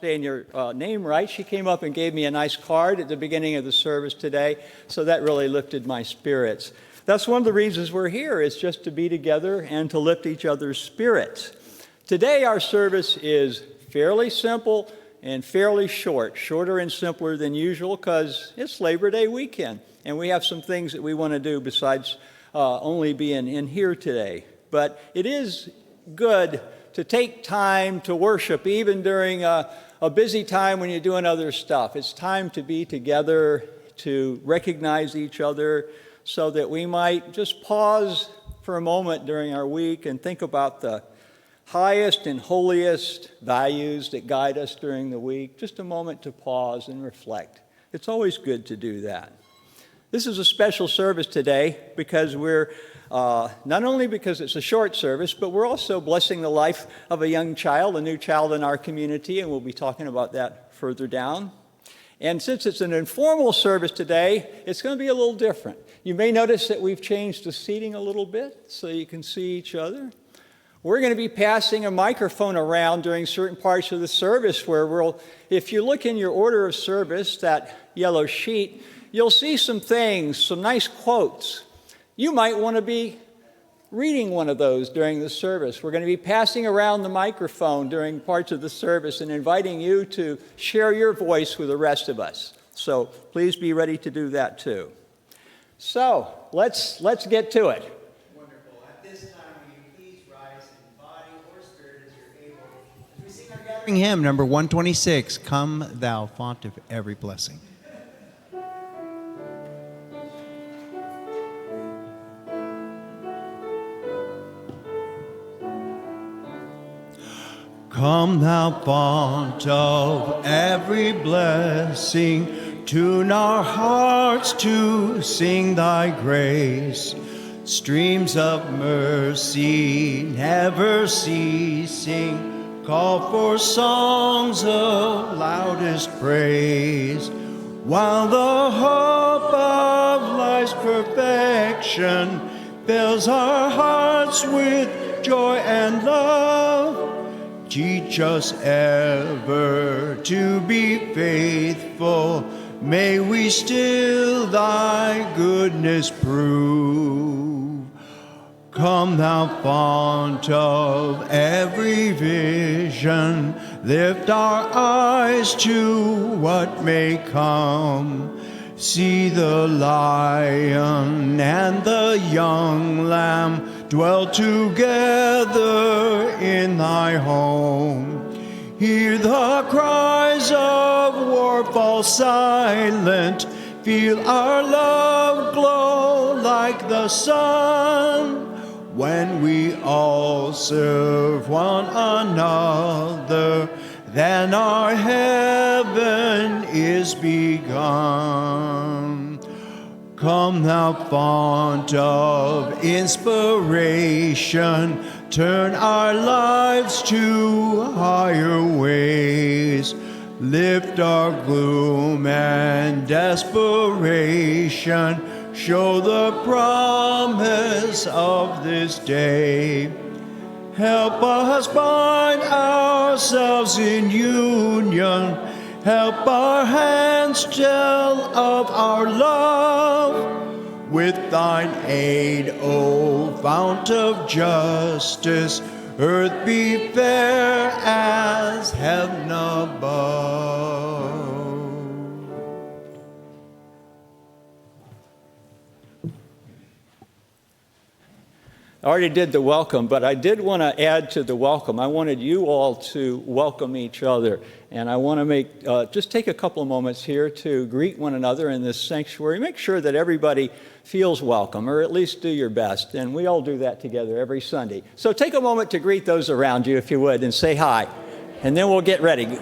saying your name right. She came up and gave me a nice card at the beginning of the service today, so that really lifted my spirits. That's one of the reasons we're here, is just to be together and to lift each other's spirits. Today our service is fairly simple and fairly short, shorter and simpler than usual because it's Labor Day weekend, and we have some things that we want to do besides only being in here today. But it is good to take time to worship, even during a busy time when you're doing other stuff. It's time to be together, to recognize each other, so that we might just pause for a moment during our week and think about the highest and holiest values that guide us during the week. Just a moment to pause and reflect. It's always good to do that. This is a special service today because we're not only because it's a short service, but we're also blessing the life of a young child, a new child in our community, and we'll be talking about that further down. And since it's an informal service today, it's going to be a little different. You may notice that we've changed the seating a little bit so you can see each other. We're going to be passing a microphone around during certain parts of the service where if you look in your order of service, that yellow sheet, you'll see some things, some nice quotes. You might want to be reading one of those during the service. We're going to be passing around the microphone during parts of the service and inviting you to share your voice with the rest of us. So please be ready to do that too. So let's get to it. Wonderful. At this time, will you please rise in body or spirit as you're able as we sing our gathering hymn number 126, Come Thou Font of Every Blessing. Come thou font of every blessing, tune our hearts to sing thy grace. Streams of mercy never ceasing, call for songs of loudest praise. While the hope of life's perfection fills our hearts with joy and love, teach us ever to be faithful. May we still thy goodness prove. Come thou font of every vision, lift our eyes to what may come. See the lion and the young lamb dwell together in thy home. Hear the cries of war fall silent, feel our love glow like the sun. When we all serve one another, then our heaven is begun. Come thou font of inspiration, turn our lives to higher ways. Lift our gloom and desperation, show the promise of this day. Help us bind ourselves in union, help our hands tell of our love. With thine aid, O fount of justice, earth be fair as heaven above. I already did the welcome, but I did want to add to the welcome. I wanted you all to welcome each other. And I want to just take a couple of moments here to greet one another in this sanctuary. Make sure that everybody feels welcome, or at least do your best. And we all do that together every Sunday. So take a moment to greet those around you, if you would, and say hi. And then we'll get ready. Back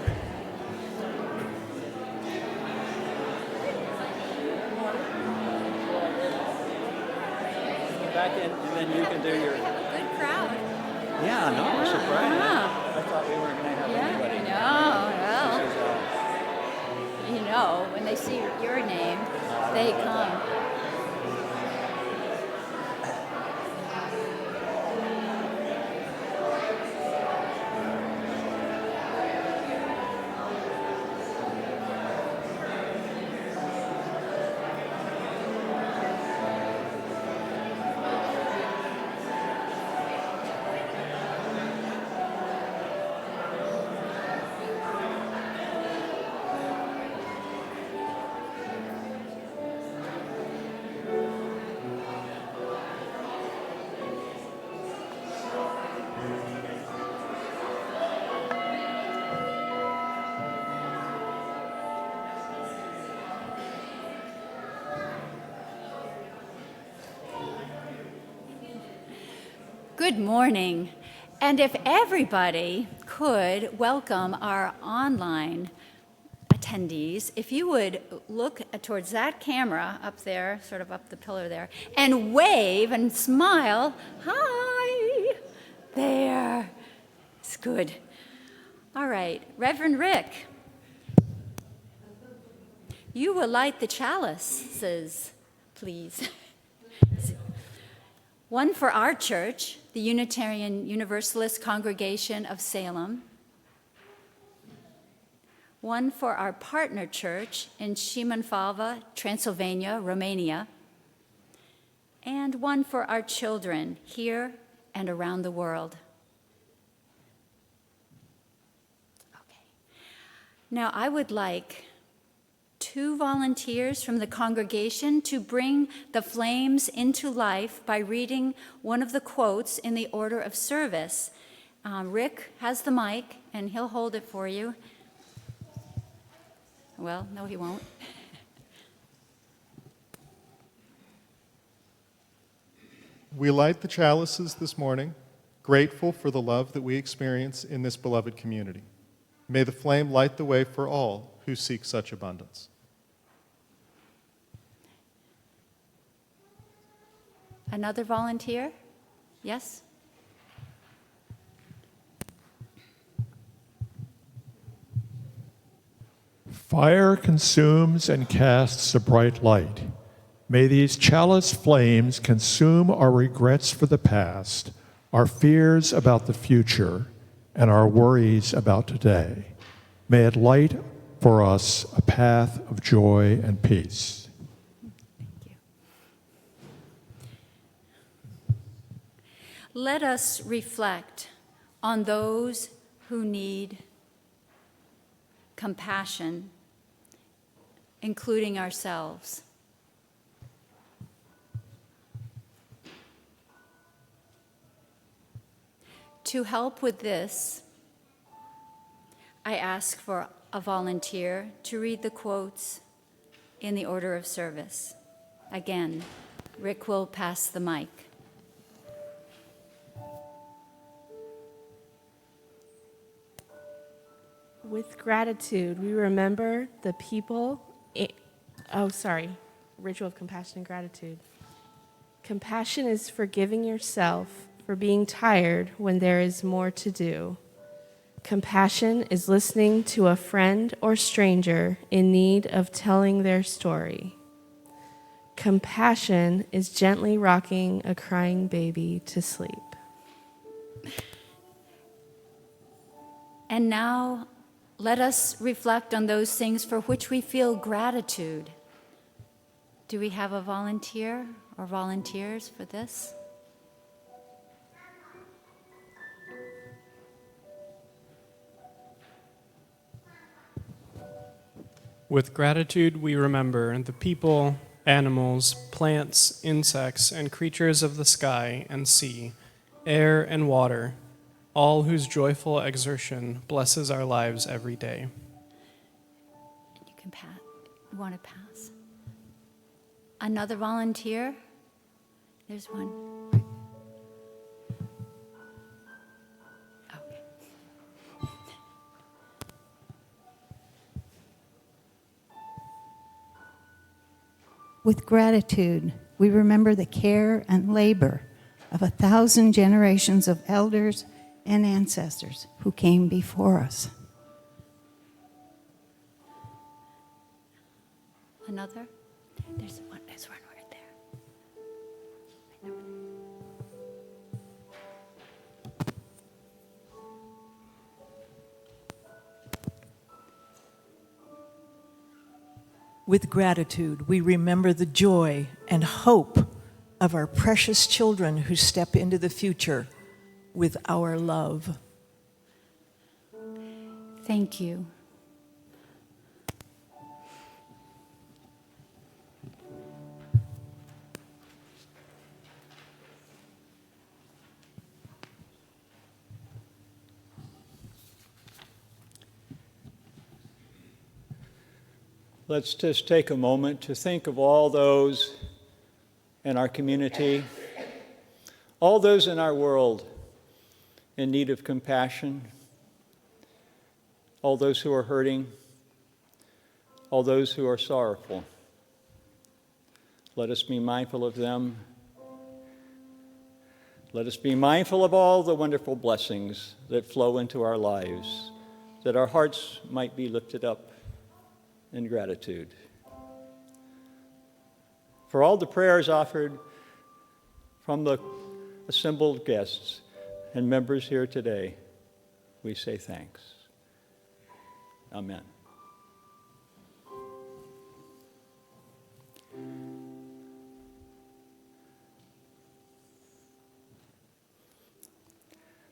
in, and then you can do your... Good crowd. Yeah, no, I'm surprised. Yeah. I thought we weren't going to have anybody. No. You know, when they see your name, they come. Good morning. And if everybody could welcome our online attendees, if you would look towards that camera up there, sort of up the pillar there, and wave and smile. Hi. There. It's good. All right. Reverend Rick, you will light the chalices, please. One for our church, the Unitarian Universalist Congregation of Salem. One for our partner church in Šimanfalva, Transylvania, Romania. And one for our children here and around the world. Okay. Now I would like 2 volunteers from the congregation to bring the flames into life by reading one of the quotes in the order of service. Rick has the mic, and he'll hold it for you. Well, no, he won't. We light the chalices this morning, grateful for the love that we experience in this beloved community. May the flame light the way for all who seek such abundance. Another volunteer? Yes? Fire consumes and casts a bright light. May these chalice flames consume our regrets for the past, our fears about the future, and our worries about today. May it light for us a path of joy and peace. Let us reflect on those who need compassion, including ourselves. To help with this, I ask for a volunteer to read the quotes in the order of service. Again, Rick will pass the mic. With gratitude, we remember the people. Ritual of compassion and gratitude. Compassion is forgiving yourself for being tired when there is more to do. Compassion is listening to a friend or stranger in need of telling their story. Compassion is gently rocking a crying baby to sleep. And now, let us reflect on those things for which we feel gratitude. Do we have a volunteer or volunteers for this? With gratitude, we remember the people, animals, plants, insects, and creatures of the sky and sea, air and water, all whose joyful exertion blesses our lives every day. You can pass. You want to pass? Another volunteer? There's one. Okay. With gratitude, we remember the care and labor of 1,000 generations of elders and ancestors who came before us. Another? There's one right there. With gratitude, we remember the joy and hope of our precious children who step into the future with our love. Thank you. Let's just take a moment to think of all those in our community, all those in our world in need of compassion, all those who are hurting, all those who are sorrowful. Let us be mindful of them. Let us be mindful of all the wonderful blessings that flow into our lives, that our hearts might be lifted up in gratitude. For all the prayers offered from the assembled guests and members here today, we say thanks. Amen.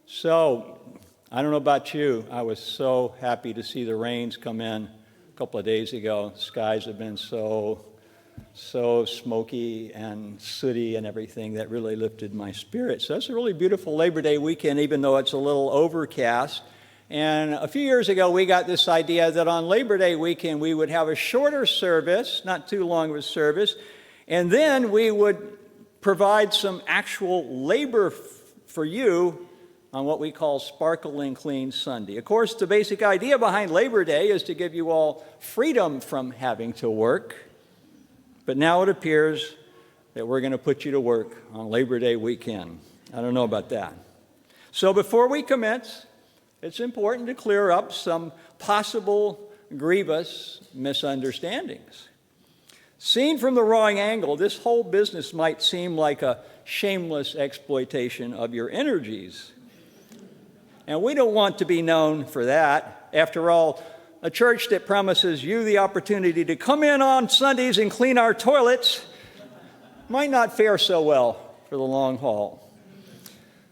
So, I don't know about you, I was so happy to see the rains come in a couple of days ago. The skies have been so smoky and sooty and everything that really lifted my spirits. So that's a really beautiful Labor Day weekend, even though it's a little overcast. And a few years ago, we got this idea that on Labor Day weekend, we would have a shorter service, not too long of a service, and then we would provide some actual labor for you on what we call Sparkling Clean Sunday. Of course, the basic idea behind Labor Day is to give you all freedom from having to work. But now it appears that we're going to put you to work on Labor Day weekend. I don't know about that. So before we commence, it's important to clear up some possible grievous misunderstandings. Seen from the wrong angle, this whole business might seem like a shameless exploitation of your energies. And we don't want to be known for that. After all, a church that promises you the opportunity to come in on Sundays and clean our toilets might not fare so well for the long haul.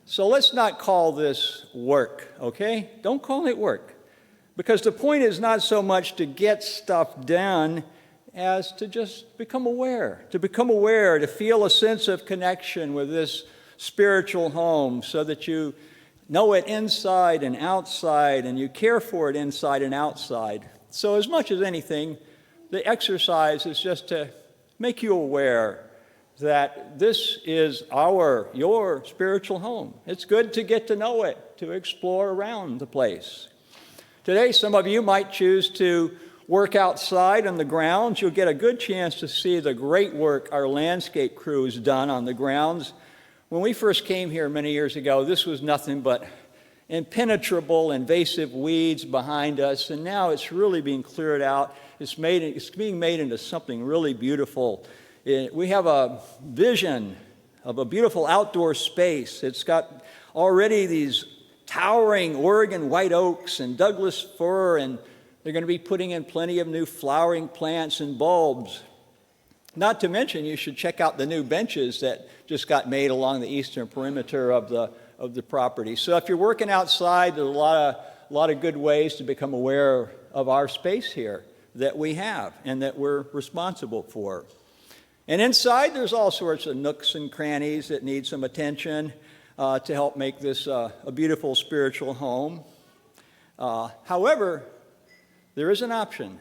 So let's not call this work, okay? Don't call it work. Because the point is not so much to get stuff done as to just become aware, to feel a sense of connection with this spiritual home so that you know it inside and outside, and you care for it inside and outside. So as much as anything, the exercise is just to make you aware that this is your spiritual home. It's good to get to know it, to explore around the place. Today, some of you might choose to work outside on the grounds. You'll get a good chance to see the great work our landscape crew has done on the grounds. When we first came here many years ago, this was nothing but impenetrable, invasive weeds behind us, and now it's really being cleared out. It's being made into something really beautiful. We have a vision of a beautiful outdoor space. It's got already these towering Oregon white oaks and Douglas fir, and they're going to be putting in plenty of new flowering plants and bulbs. Not to mention, you should check out the new benches that just got made along the eastern perimeter of the property. So if you're working outside, there's a lot of good ways to become aware of our space here that we have and that we're responsible for. And inside, there's all sorts of nooks and crannies that need some attention to help make this a beautiful spiritual home. However, there is an option.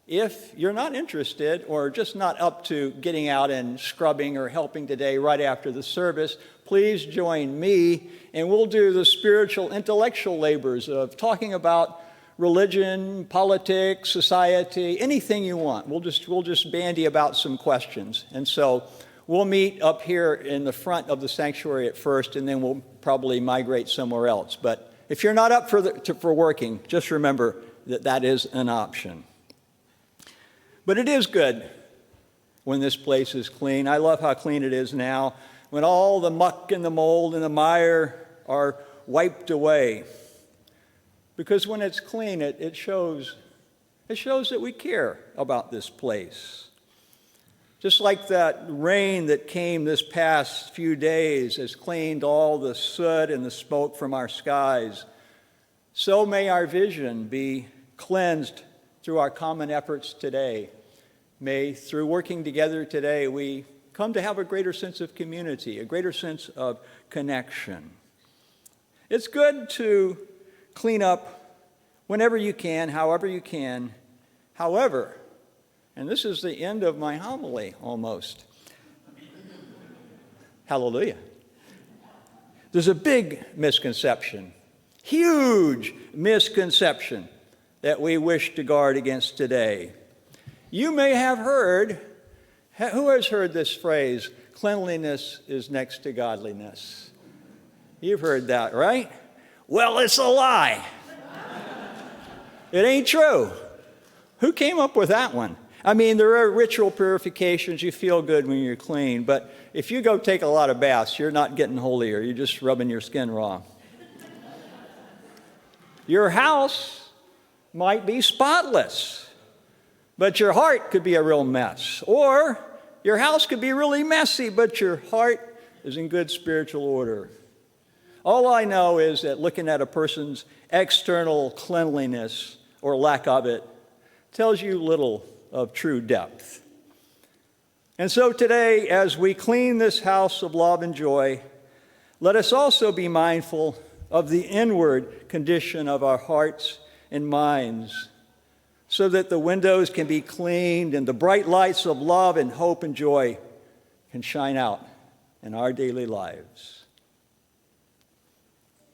If you're not interested or just not up to getting out and scrubbing or helping today right after the service, please join me and we'll do the spiritual intellectual labors of talking about religion, politics, society, anything you want. We'll just bandy about some questions. And so we'll meet up here in the front of the sanctuary at first, and then we'll probably migrate somewhere else. But if you're not up for working, just remember that is an option. But it is good when this place is clean. I love how clean it is now, when all the muck and the mold and the mire are wiped away. Because when it's clean, it shows that we care about this place. Just like that rain that came this past few days has cleaned all the soot and the smoke from our skies, so may our vision be cleansed through our common efforts today. May, through working together today, we come to have a greater sense of community, a greater sense of connection. It's good to clean up whenever you can, however you can. However, and this is the end of my homily almost. Hallelujah. There's a big misconception, huge misconception that we wish to guard against today. You may have heard, who has heard this phrase, cleanliness is next to godliness? You've heard that, right? Well, it's a lie. It ain't true. Who came up with that one? I mean, there are ritual purifications. You feel good when you're clean. But if you go take a lot of baths, you're not getting holier. You're just rubbing your skin raw. Your house might be spotless, but your heart could be a real mess. Or your house could be really messy, but your heart is in good spiritual order. All I know is that looking at a person's external cleanliness or lack of it tells you little of true depth. And so today, as we clean this house of love and joy, let us also be mindful of the inward condition of our hearts and minds, so that the windows can be cleaned and the bright lights of love and hope and joy can shine out in our daily lives.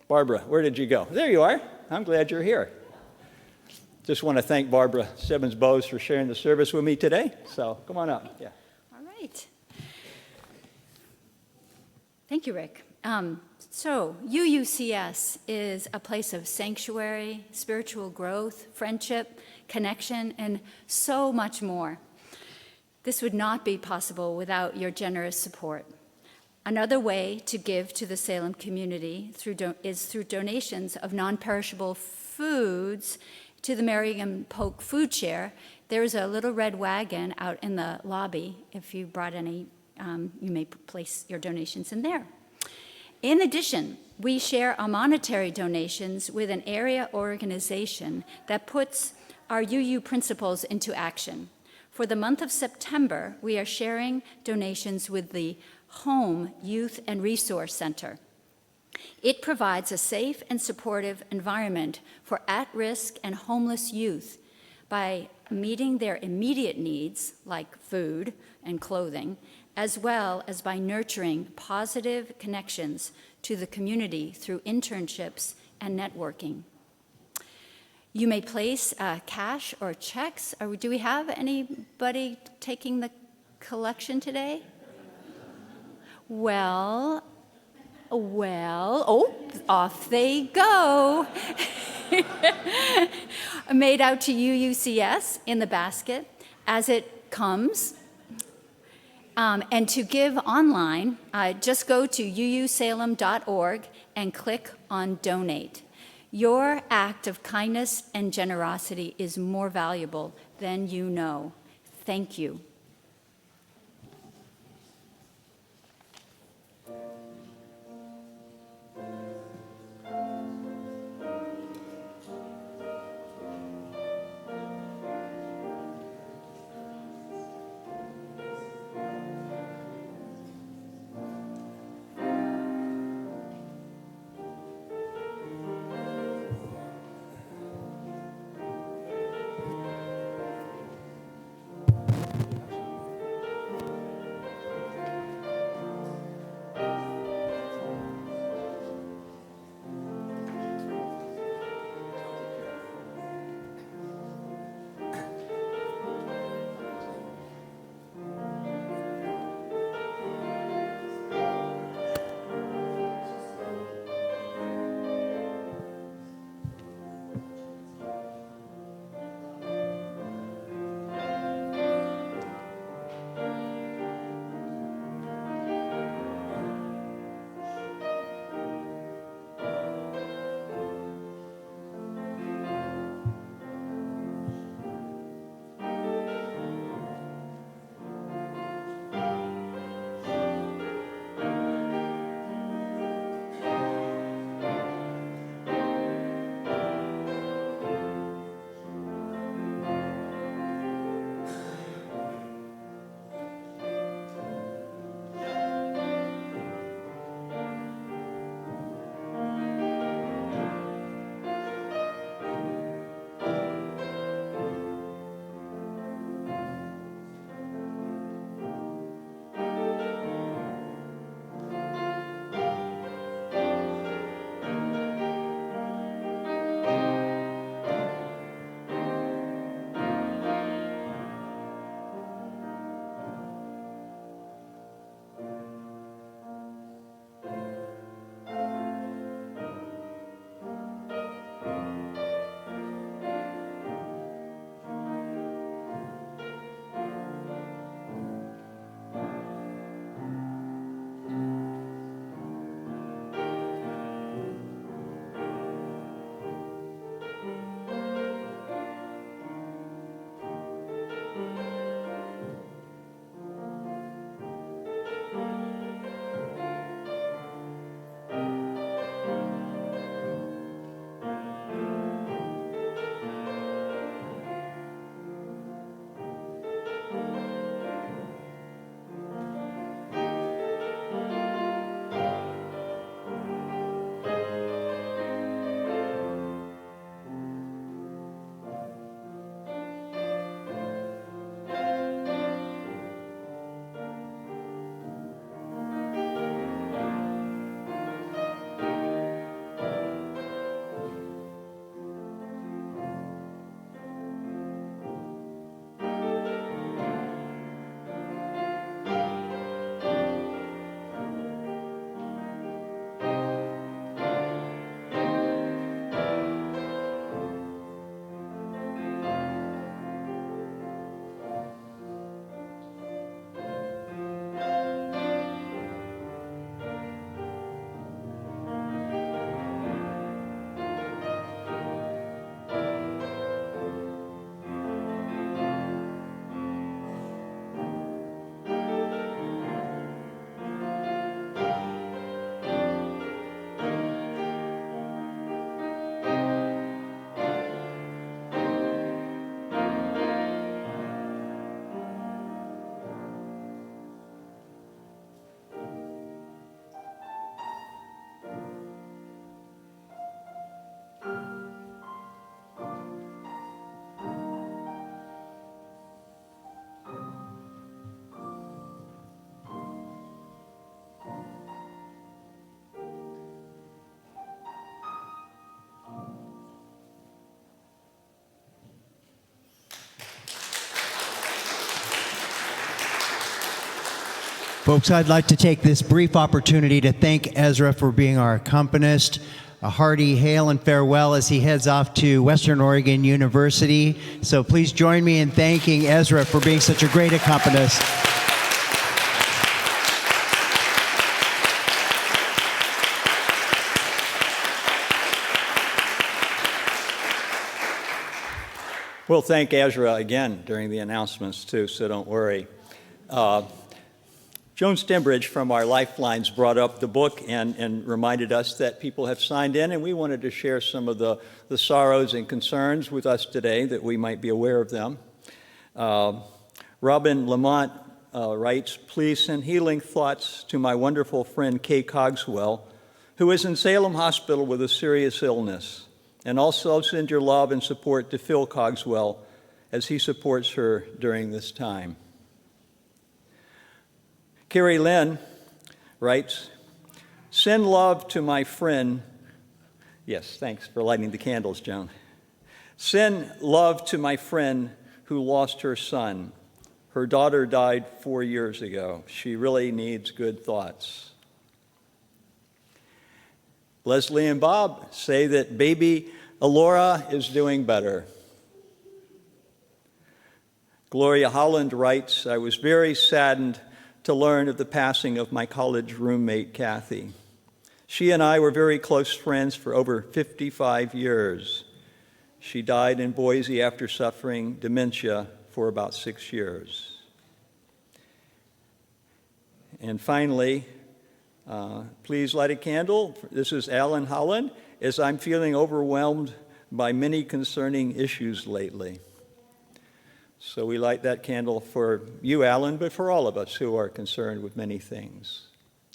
Barbara, where did you go? There you are. I'm glad you're here. Just want to thank Barbara Simmons-Bowes for sharing the service with me today. So come on up. Yeah. All right. Thank you, Rick. So UUCS is a place of sanctuary, spiritual growth, friendship, connection, and so much more. This would not be possible without your generous support. Another way to give to the Salem community is through donations of non-perishable foods to the Marion Polk Food Share. There's a little red wagon out in the lobby. If you brought any, you may place your donations in there. In addition, we share our monetary donations with an area organization that puts our UU principles into action. For the month of September, we are sharing donations with the Home Youth and Resource Center. It provides a safe and supportive environment for at-risk and homeless youth by meeting their immediate needs, like food and clothing, as well as by nurturing positive connections to the community through internships and networking. You may place cash or checks. Or do we have anybody taking the collection today? Well, oh, off they go. Made out to UUCS in the basket as it comes. And to give online, just go to uusalem.org and click on Donate. Your act of kindness and generosity is more valuable than you know. Thank you. Folks, I'd like to take this brief opportunity to thank Ezra for being our accompanist. A hearty hail and farewell as he heads off to Western Oregon University. So please join me in thanking Ezra for being such a great accompanist. We'll thank Ezra again during the announcements, too, so don't worry. Joan Stembridge from our Lifelines brought up the book and reminded us that people have signed in, and we wanted to share some of the sorrows and concerns with us today that we might be aware of them. Robin Lamont writes, please send healing thoughts to my wonderful friend Kay Cogswell, who is in Salem Hospital with a serious illness, and also send your love and support to Phil Cogswell as he supports her during this time. Carrie Lynn writes, send love to my friend. Yes, thanks for lighting the candles, Joan. Send love to my friend who lost her son. Her daughter died 4 years ago. She really needs good thoughts. Leslie and Bob say that baby Alora is doing better. Gloria Holland writes, I was very saddened to learn of the passing of my college roommate, Kathy. She and I were very close friends for over 55 years. She died in Boise after suffering dementia for about 6 years. And finally, please light a candle. This is Alan Holland, as I'm feeling overwhelmed by many concerning issues lately. So we light that candle for you, Alan, but for all of us who are concerned with many things.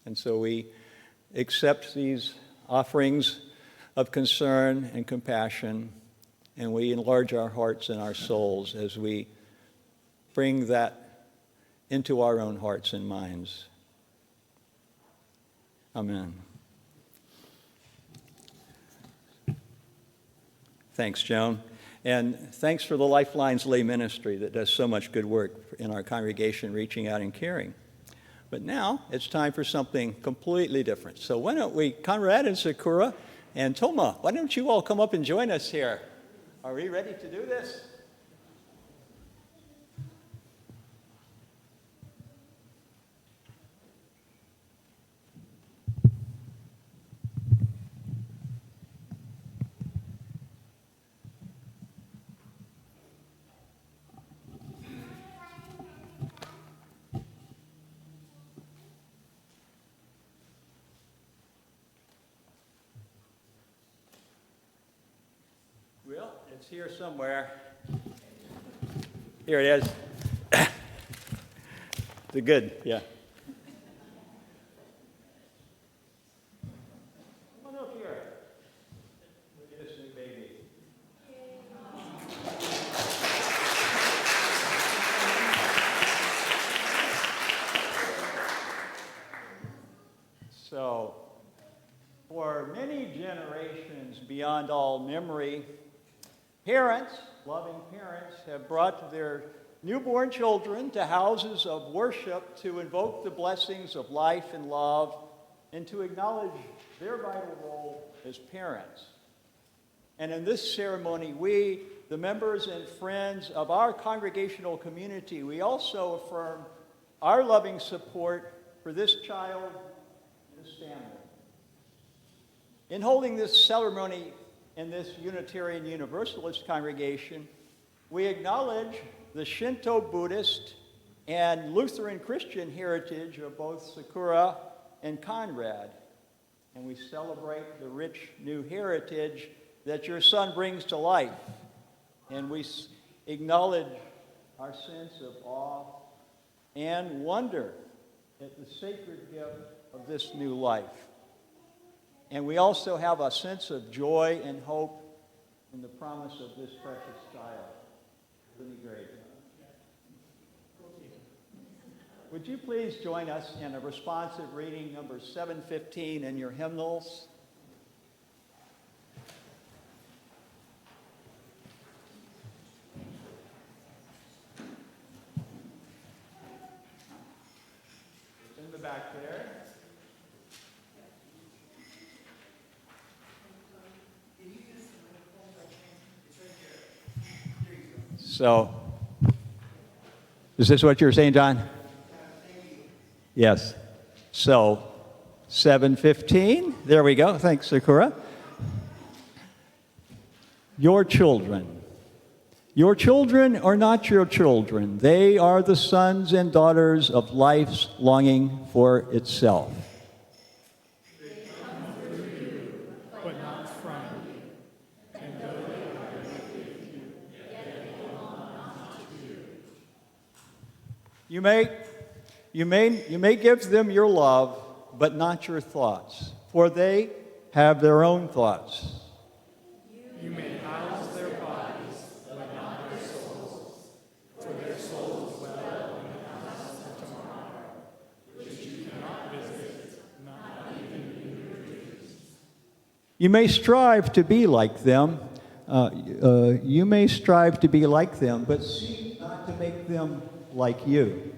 And so we accept these offerings of concern and compassion, and we enlarge our hearts and our souls as we bring that into our own hearts and minds. Amen. Thanks, Joan. And thanks for the Lifelines lay ministry that does so much good work in our congregation, reaching out and caring. But now it's time for something completely different. So why don't we, Conrad and Sakura and Toma, why don't you all come up and join us here? Are we ready to do this? Well, it's here somewhere. Here it is. The good, yeah. Come on up here. Look at this new baby. So, for many generations beyond all memory, parents, loving parents, have brought their newborn children to houses of worship to invoke the blessings of life and love and to acknowledge their vital role as parents. And in this ceremony, we, the members and friends of our congregational community, we also affirm our loving support for this child and this family. In holding this ceremony in this Unitarian Universalist congregation, we acknowledge the Shinto Buddhist and Lutheran Christian heritage of both Sakura and Conrad. And we celebrate the rich new heritage that your son brings to life. And we acknowledge our sense of awe and wonder at the sacred gift of this new life. And we also have a sense of joy and hope in the promise of this precious child. Isn't he great? Would you please join us in a responsive reading, number 715, in your hymnals? In So, is this what you're saying, John? Yes. So, 7:15. There we go. Thanks, Sakura. Your children. Your children are not your children. They are the sons and daughters of life's longing for itself. You may give them your love, but not your thoughts, for they have their own thoughts. You may house their bodies, but not their souls, for their souls dwell in the house of tomorrow, which you cannot visit, not even in your dreams. You may strive to be like them. You may strive to be like them, but seek not to make them like you.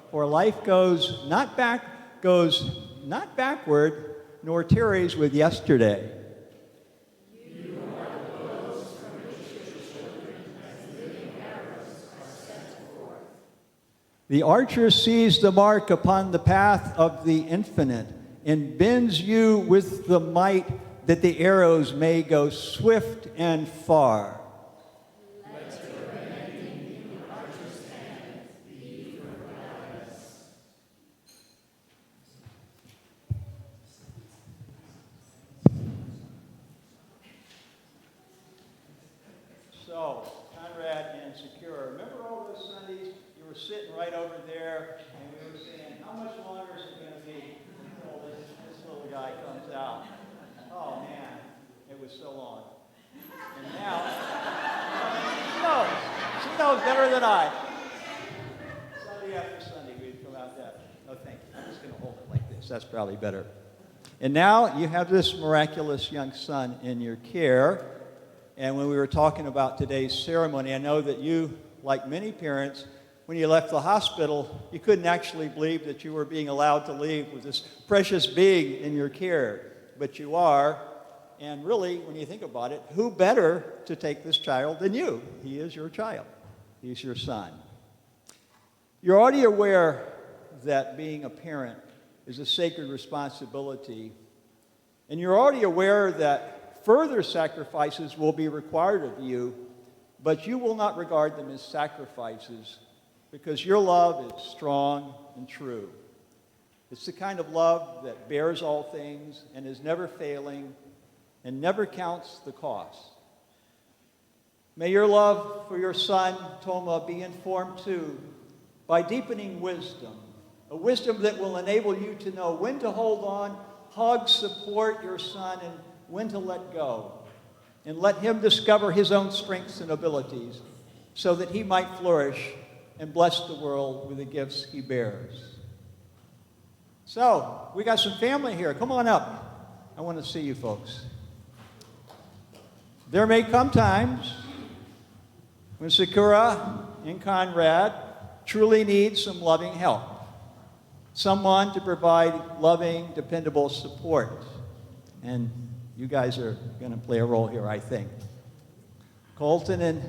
For life goes not backward, nor tarries with yesterday. You are those from which your children as living arrows are sent forth. The archer sees the mark upon the path of the infinite and bends you with the might that the arrows may go swift and far. So, Conrad and Secure, remember all those Sundays you were sitting right over there and we were saying, how much longer is it going to be until this little guy comes out? Oh man, it was so long. And now, she knows better than I. Sunday after Sunday we'd come out that. Oh, thank you. I'm just going to hold it like this. That's probably better. And now you have this miraculous young son in your care. And when we were talking about today's ceremony, I know that you, like many parents, when you left the hospital, you couldn't actually believe that you were being allowed to leave with this precious being in your care. But you are, and really, when you think about it, who better to take this child than you? He is your child. He's your son. You're already aware that being a parent is a sacred responsibility, and you're already aware that further sacrifices will be required of you, but you will not regard them as sacrifices because your love is strong and true. It's the kind of love that bears all things and is never failing and never counts the cost. May your love for your son, Toma, be informed too by deepening wisdom, a wisdom that will enable you to know when to hold on, hug, support your son, and when to let go, and let him discover his own strengths and abilities so that he might flourish and bless the world with the gifts he bears. So, we got some family here. Come on up. I want to see you folks. There may come times when Sakura and Conrad truly need some loving help, someone to provide loving, dependable support. And you guys are going to play a role here, I think. Colton and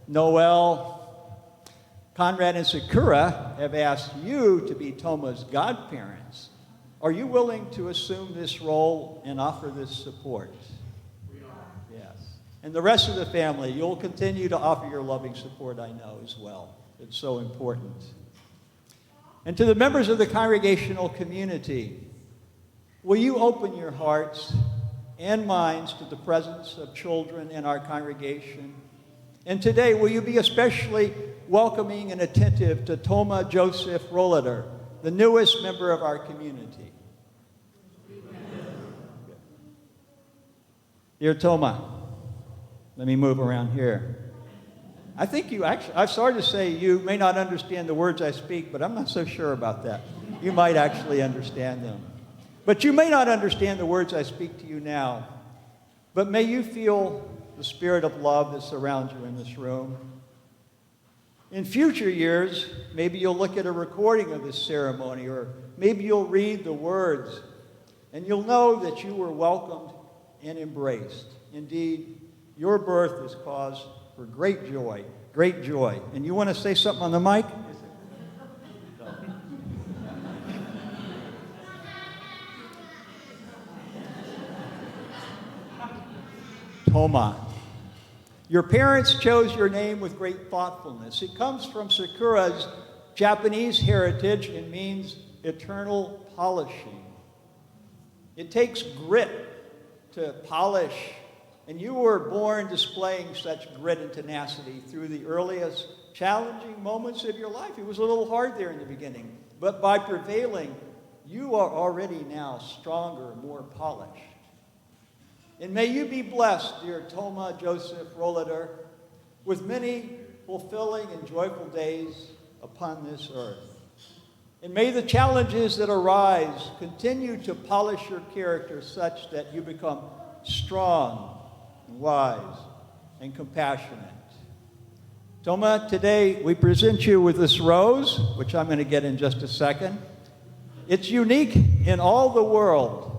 Noel, Conrad and Sakura have asked you to be Toma's godparents. Are you willing to assume this role and offer this support? We are. Yes. And the rest of the family, you'll continue to offer your loving support, I know, as well. It's so important. And to the members of the congregational community, will you open your hearts and minds to the presence of children in our congregation? And today, will you be especially welcoming and attentive to Toma Joseph Rollader, the newest member of our community? Dear Toma, let me move around here. I think you actually, I've started to say you may not understand the words I speak, but I'm not so sure about that. You might actually understand them. But you may not understand the words I speak to you now, but may you feel the spirit of love that surrounds you in this room. In future years, maybe you'll look at a recording of this ceremony, or maybe you'll read the words, and you'll know that you were welcomed and embraced. Indeed, Your birth is cause for great joy, great joy. And you want to say something on the mic? Toma. Your parents chose your name with great thoughtfulness. It comes from Sakura's Japanese heritage and means eternal polishing. It takes grit to polish, and you were born displaying such grit and tenacity through the earliest challenging moments of your life. It was a little hard there in the beginning, but by prevailing, you are already now stronger, more polished. And may you be blessed, dear Toma Joseph Rollader, with many fulfilling and joyful days upon this earth. And may the challenges that arise continue to polish your character such that you become strong, and wise, and compassionate. Toma, today we present you with this rose, which I'm going to get in just a second. It's unique in all the world,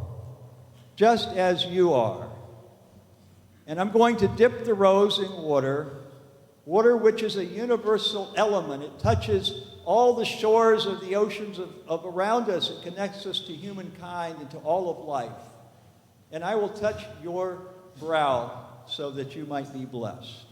just as you are. And I'm going to dip the rose in water, water which is a universal element. It touches all the shores of the oceans of around us. It connects us to humankind and to all of life. And I will touch your brow so that you might be blessed.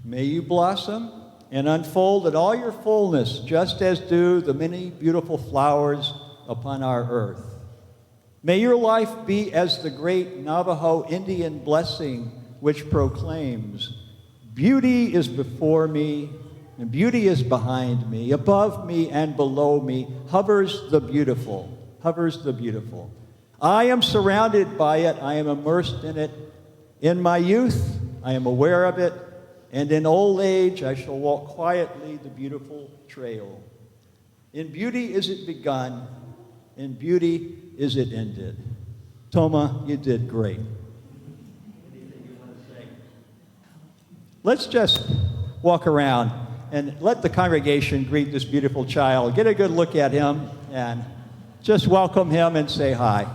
May you blossom and unfold in all your fullness, just as do the many beautiful flowers upon our earth. May your life be as the great Navajo Indian blessing which proclaims, "Beauty is before me, and beauty is behind me. Above me and below me hovers the beautiful, hovers the beautiful. I am surrounded by it. I am immersed in it. In my youth, I am aware of it. And in old age, I shall walk quietly the beautiful trail. In beauty is it begun, in beauty is it ended." Toma, you did great. Anything you want to say? Let's just walk around and let the congregation greet this beautiful child. Get a good look at him and just welcome him and say hi.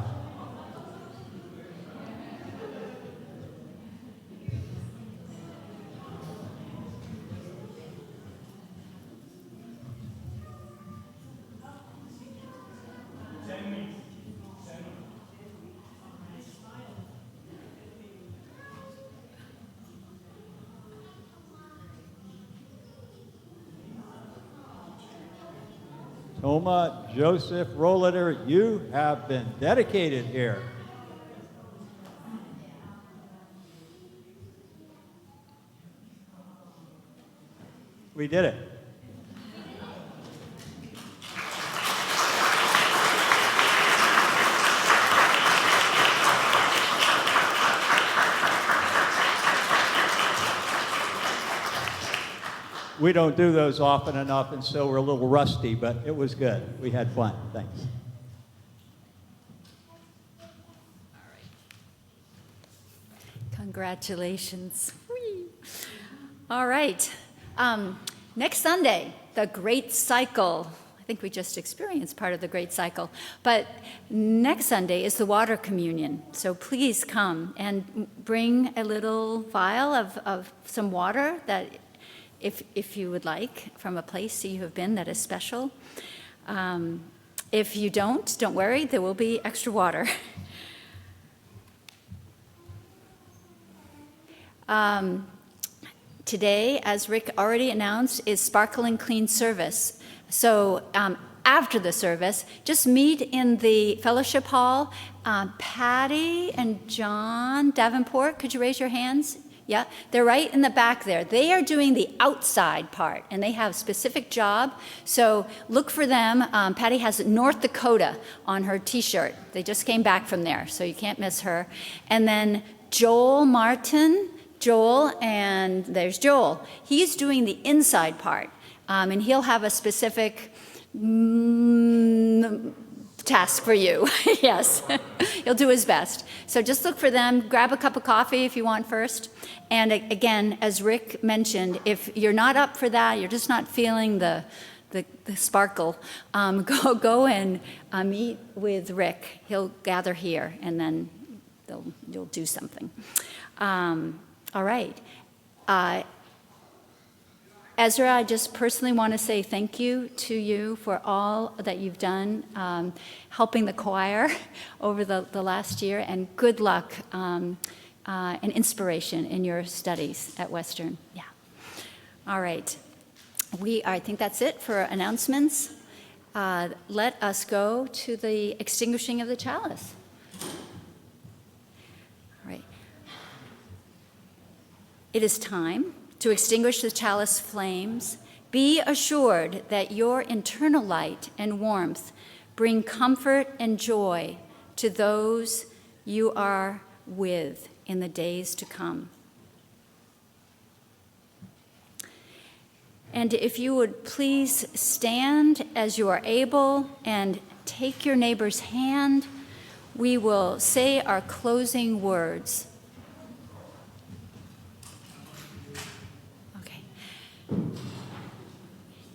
Toma Joseph Rollader, you have been dedicated here. We did it. We don't do those often enough, and so we're a little rusty, but it was good. We had fun. Thanks. Congratulations. Whee! All right. Next Sunday, the Great Cycle. I think we just experienced part of the Great Cycle. But next Sunday is the water communion. So please come and bring a little vial of some water that, if you would like, from a place that you have been that is special. If you don't worry, there will be extra water. Today, as Rick already announced, is Sparkling Clean Service. So after the service, just meet in the fellowship hall. Patty and John Davenport, could you raise your hands? Yeah, they're right in the back there. They are doing the outside part, and they have a specific job. So look for them. Patty has North Dakota on her T-shirt. They just came back from there, so you can't miss her. And then Joel Martin, Joel, and there's Joel. He's doing the inside part, and he'll have a specific task for you. Yes, he'll do his best. So just look for them. Grab a cup of coffee if you want first. And again, as Rick mentioned, if you're not up for that, you're just not feeling the sparkle, go and meet with Rick. He'll gather here, and then you'll do something. All right. Ezra, I just personally want to say thank you to you for all that you've done, helping the choir over the last year, and good luck and inspiration in your studies at Western. Yeah. All right. I think that's it for announcements. Let us go to the extinguishing of the chalice. All right. It is time to extinguish the chalice flames. Be assured that your internal light and warmth bring comfort and joy to those you are with in the days to come. And if you would please stand as you are able and take your neighbor's hand, we will say our closing words. Okay.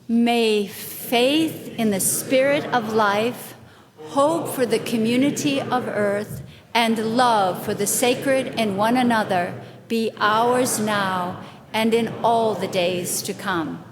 May faith in the spirit of life, hope for the community of earth, and love for the sacred in one another be ours now and in all the days to come.